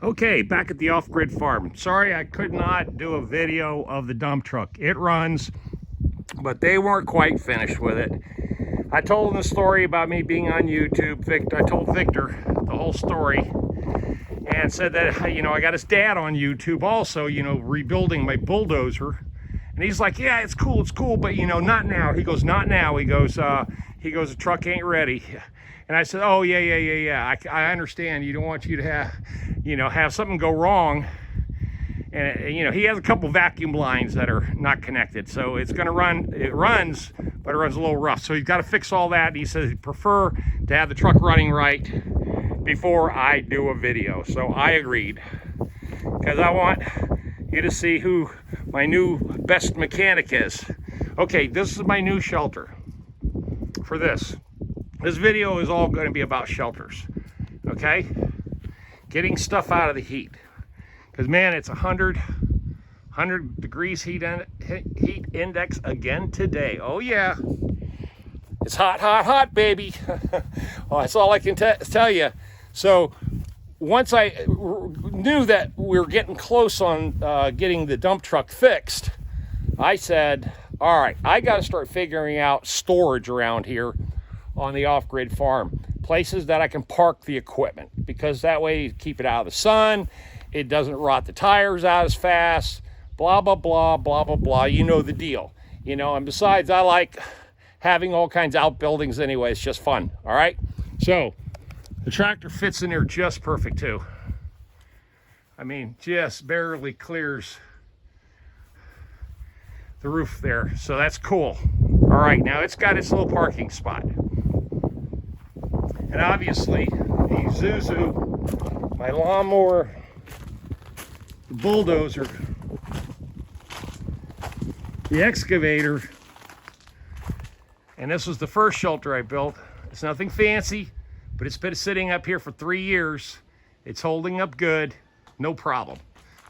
Okay, back at the off-grid farm. Sorry I could not do a video of the dump truck. It runs, but they weren't quite finished with it. I told them the story about me being on YouTube. I told Victor the whole story and said that, you know, I got his dad on YouTube also, you know, rebuilding my bulldozer. And he's like, yeah, it's cool, but, you know, not now. He goes, not now. He goes, the truck ain't ready. And I said, oh, yeah. I understand. You don't want you to have something go wrong. And, you know, he has a couple vacuum lines that are not connected. So it's going to run. It runs, but it runs a little rough. So he's got to fix all that. And he says he'd prefer to have the truck running right before I do a video. So I agreed, because I want you to see who my new best mechanic is. Okay, this is my new shelter for this. This video is all going to be about shelters, okay? Getting stuff out of the heat. Because, man, it's 100 degrees heat index again today. Oh, yeah. It's hot, baby. Well, that's all I can tell you. So once I knew that we were getting close on getting the dump truck fixed, I said, all right, I got to start figuring out storage around here on the off-grid farm. Places that I can park the equipment, because that way you keep it out of the sun. It doesn't rot the tires out as fast, blah, blah, blah, blah, blah, blah. You know the deal. You know, and besides, I like having all kinds of outbuildings anyway. It's just fun, all right? So the tractor fits in there just perfect, too. I mean, just barely clears the roof there, so that's cool. All right, now it's got its little parking spot. And obviously, the Isuzu, my lawnmower, the bulldozer, the excavator, and this was the first shelter I built. It's nothing fancy, but it's been sitting up here for 3 years. It's holding up good, no problem.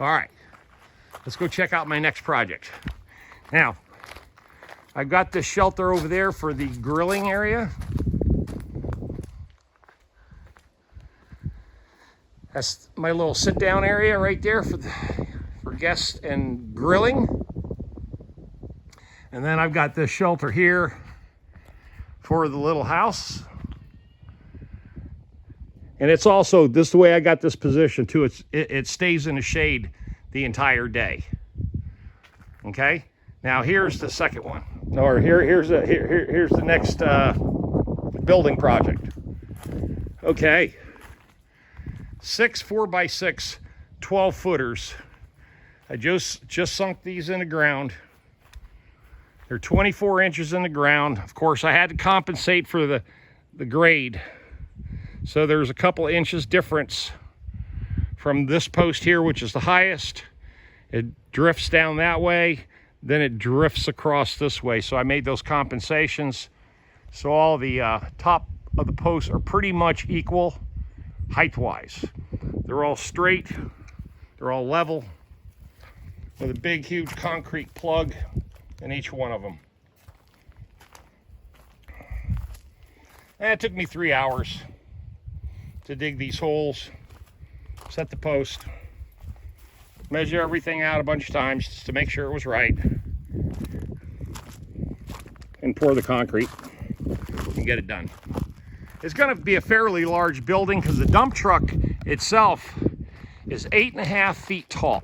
All right, let's go check out my next project. Now, I got this shelter over there for the grilling area. That's my little sit-down area right there for guests and grilling. And then I've got this shelter here for the little house. And it's also, this is the way I got this position too. It stays in the shade the entire day. Okay? Now here's the second one. Or here's the next building project. Okay. 6 4x6 12 footers. I just sunk these in the ground. They're 24 inches in the ground. Of course, I had to compensate for the grade. So there's a couple inches difference from this post here, which is the highest. It drifts down that way, then it drifts across this way. So I made those compensations. So all the top of the posts are pretty much equal height-wise. They're all straight, they're all level, with a big, huge concrete plug in each one of them. And it took me 3 hours to dig these holes, set the post, measure everything out a bunch of times just to make sure it was right, and pour the concrete and get it done. It's going to be a fairly large building because the dump truck itself is 8.5 feet tall.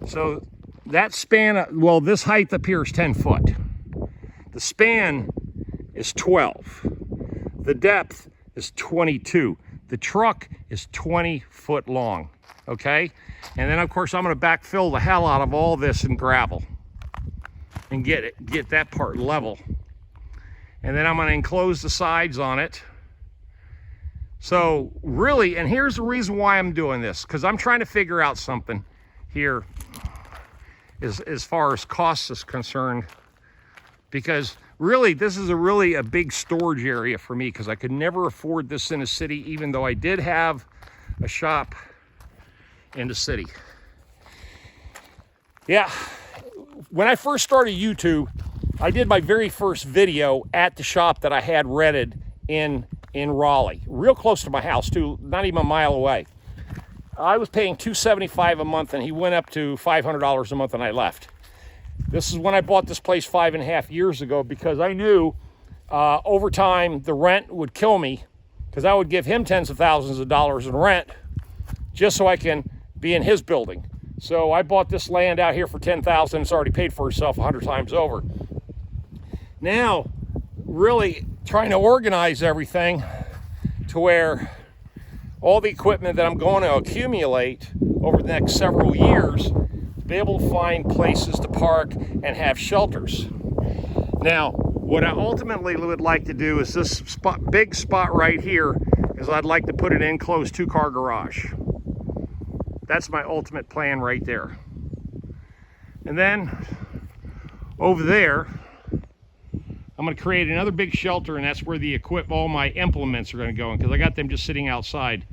So that span, well, this height up here is 10 foot. The span is 12. The depth is 22. The truck is 20 foot long, okay? And then, of course, I'm going to backfill the hell out of all this in gravel and get that part level. And then I'm going to enclose the sides on it. So really, and here's the reason why I'm doing this, because I'm trying to figure out something here as far as cost is concerned. Because really, this is a big storage area for me, because I could never afford this in a city, even though I did have a shop in the city. Yeah, when I first started YouTube, I did my very first video at the shop that I had rented in Raleigh, real close to my house too, not even a mile away. I was paying $275 a month, and he went up to $500 a month, and I left. This is when I bought this place 5.5 years ago, because I knew over time the rent would kill me, because I would give him tens of thousands of dollars in rent just so I can be in his building. So I bought this land out here for $10,000. It's already paid for itself 100 times over. Now, really trying to organize everything to where all the equipment that I'm going to accumulate over the next several years, to be able to find places to park and have shelters. Now, what I ultimately would like to do is this big spot right here, is I'd like to put an enclosed 2-car garage. That's my ultimate plan right there. And then over there, I'm going to create another big shelter, and that's where all my implements are going to go in, because I got them just sitting outside.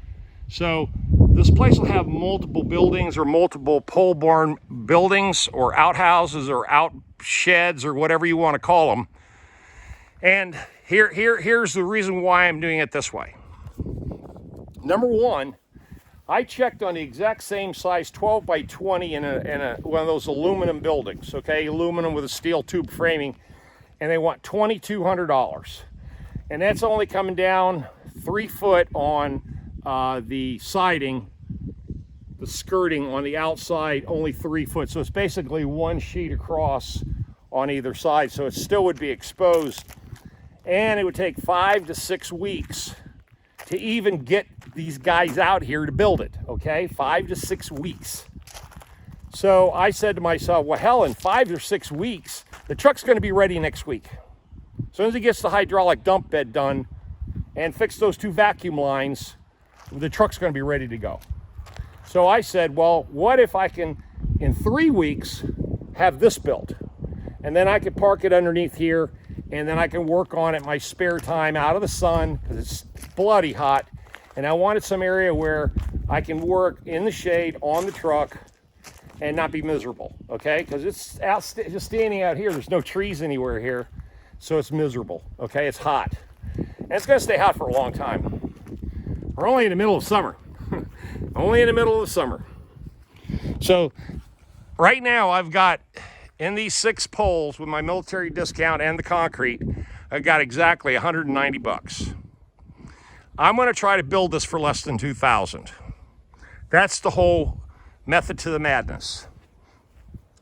So this place will have multiple buildings, or multiple pole barn buildings, or outhouses, or out sheds, or whatever you want to call them. And here's the reason why I'm doing it this way. Number one, I checked on the exact same size 12 by 20 in one of those aluminum buildings, okay? Aluminum with a steel tube framing, and they want $2,200. And that's only coming down 3 foot on the siding, the skirting on the outside, only 3 foot. So it's basically 1 sheet across on either side, so it still would be exposed. And it would take 5 to 6 weeks to even get these guys out here to build it, okay? 5 to 6 weeks. So I said to myself, well, hell, in 5 or 6 weeks, the truck's gonna be ready next week. As soon as he gets the hydraulic dump bed done and fix those 2 vacuum lines, the truck's gonna be ready to go. So I said, well, what if I can, in 3 weeks, have this built? And then I could park it underneath here, and then I can work on it my spare time out of the sun, because it's bloody hot. And I wanted some area where I can work in the shade on the truck and not be miserable, okay? Because it's just standing out here. There's no trees anywhere here, so it's miserable, okay? It's hot. And it's gonna stay hot for a long time. We're only in the middle of summer. Only in the middle of the summer. So right now I've got, in these 6 poles with my military discount and the concrete, I got exactly 190 bucks. I'm going to try to build this for less than 2,000. That's the whole method to the madness.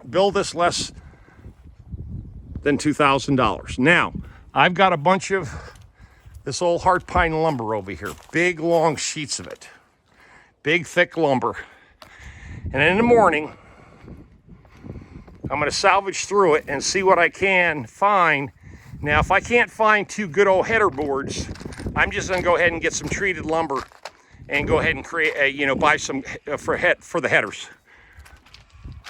Build this less than $2,000. Now, I've got a bunch of this old hard pine lumber over here. Big, long sheets of it. Big, thick lumber. And in the morning, I'm going to salvage through it and see what I can find. Now, if I can't find 2 good old header boards, I'm just going to go ahead and get some treated lumber and go ahead and create a, buy some for the headers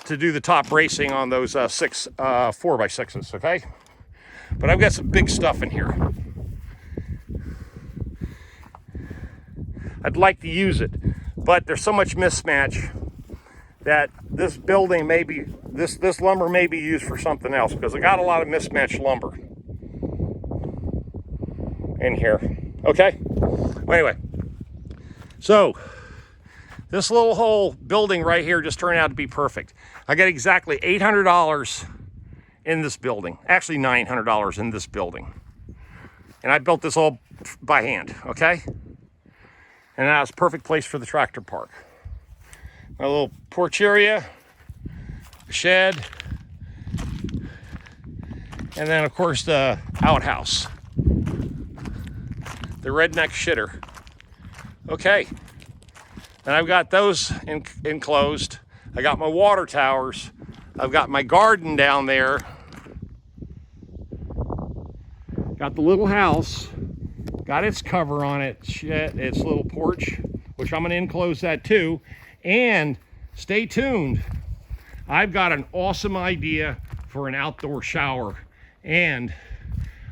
to do the top bracing on those 6 4x6s, okay? But I've got some big stuff in here. I'd like to use it, but there's so much mismatch that this building may be, this lumber may be used for something else, because I got a lot of mismatched lumber in here, okay? Well, anyway, so this little whole building right here just turned out to be perfect. I got exactly $800 in this building, actually $900 in this building. And I built this all by hand, okay? And that was a perfect place for the tractor park. My little porch area, shed, and then of course the outhouse, the redneck shitter. Okay, and I've got those enclosed. I got my water towers. I've got my garden down there. Got the little house, got its cover on it, its little porch, which I'm gonna enclose that too. And stay tuned, I've got an awesome idea for an outdoor shower, and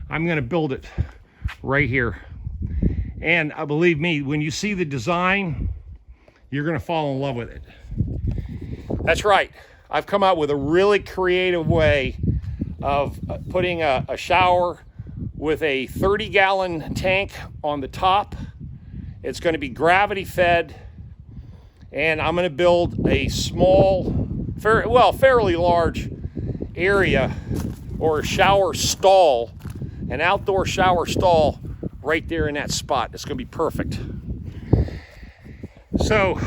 I'm gonna build it right here. And believe me, when you see the design, you're gonna fall in love with it. That's right, I've come out with a really creative way of putting a shower with a 30-gallon tank on the top. It's gonna be gravity fed, and I'm going to build a small, fairly large area, or a shower stall, an outdoor shower stall right there in that spot. It's going to be perfect. So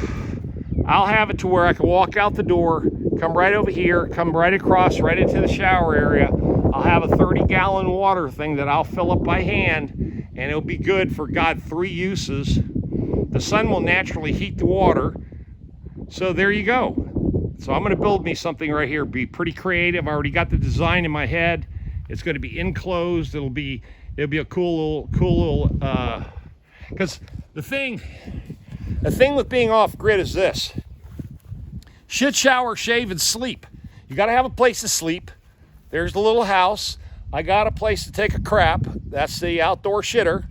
I'll have it to where I can walk out the door, come right over here, come right across, right into the shower area. I'll have a 30-gallon water thing that I'll fill up by hand, and it'll be good for, 3 uses. The sun will naturally heat the water. So there you go. So I'm going to build me something right here. Be pretty creative. I already got the design in my head. It's going to be enclosed. It'll be a cool little. Because the thing with being off grid is this: shit, shower, shave, and sleep. You got to have a place to sleep. There's the little house. I got a place to take a crap. That's the outdoor shitter.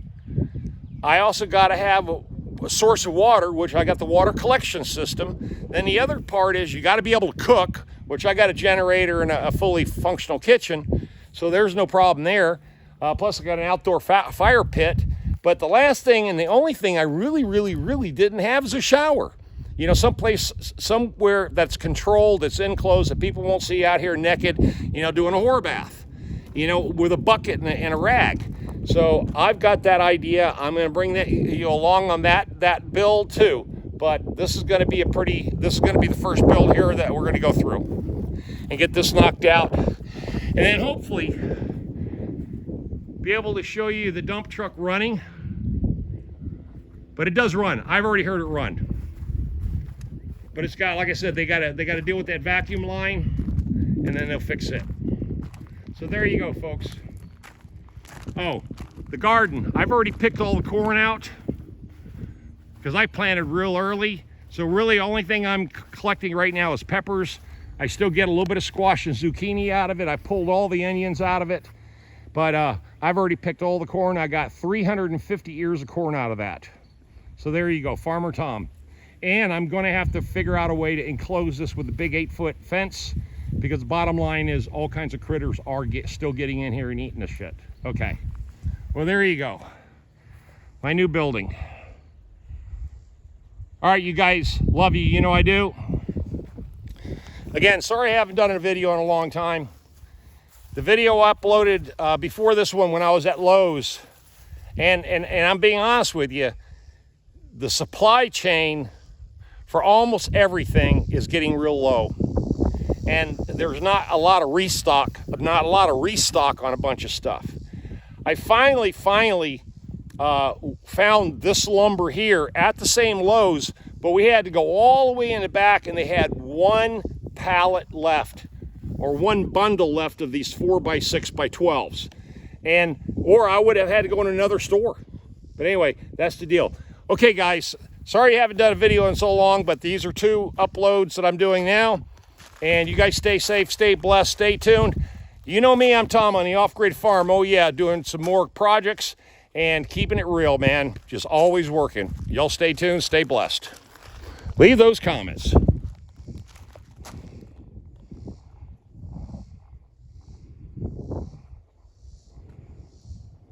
I also got to have a source of water, which I got the water collection system. Then the other part is you got to be able to cook, which I got a generator and a fully functional kitchen, so there's no problem there. Plus I got an outdoor fire pit. But the last thing, and the only thing I really didn't have, is a shower. You know, somewhere that's controlled, that's enclosed, that people won't see out here naked, you know, doing a whore bath, you know, with a bucket and a rag. So I've got that idea. I'm going to bring that along on that build too. But this is going to be the first build here that we're going to go through and get this knocked out, and then hopefully be able to show you the dump truck running. But it does run. I've already heard it run. But it's got, like I said, they got to deal with that vacuum line, and then they'll fix it. So there you go, folks. Oh, the garden. I've already picked all the corn out because I planted real early. So really, the only thing I'm collecting right now is peppers. I still get a little bit of squash and zucchini out of it. I pulled all the onions out of it. But I've already picked all the corn. I got 350 ears of corn out of that. So there you go, Farmer Tom. And I'm going to have to figure out a way to enclose this with a big 8-foot fence, because the bottom line is all kinds of critters are still getting in here and eating the shit. Okay, well, there you go. My new building. All right, you guys, love you. You know I do. Again, sorry I haven't done a video in a long time. The video uploaded before this one when I was at Lowe's. And I'm being honest with you, the supply chain for almost everything is getting real low. And there's not a lot of restock on a bunch of stuff. I finally found this lumber here at the same Lowe's, but we had to go all the way in the back, and they had one pallet left, or one bundle left of these 4x6x12s. Or I would have had to go in another store. But anyway, that's the deal. Okay, guys, sorry I haven't done a video in so long, but these are 2 uploads that I'm doing now. And you guys stay safe, stay blessed, stay tuned. You know me, I'm Tom on the Off-Grid Farm. Oh yeah, doing some more projects and keeping it real, man. Just always working. Y'all stay tuned, stay blessed. Leave those comments.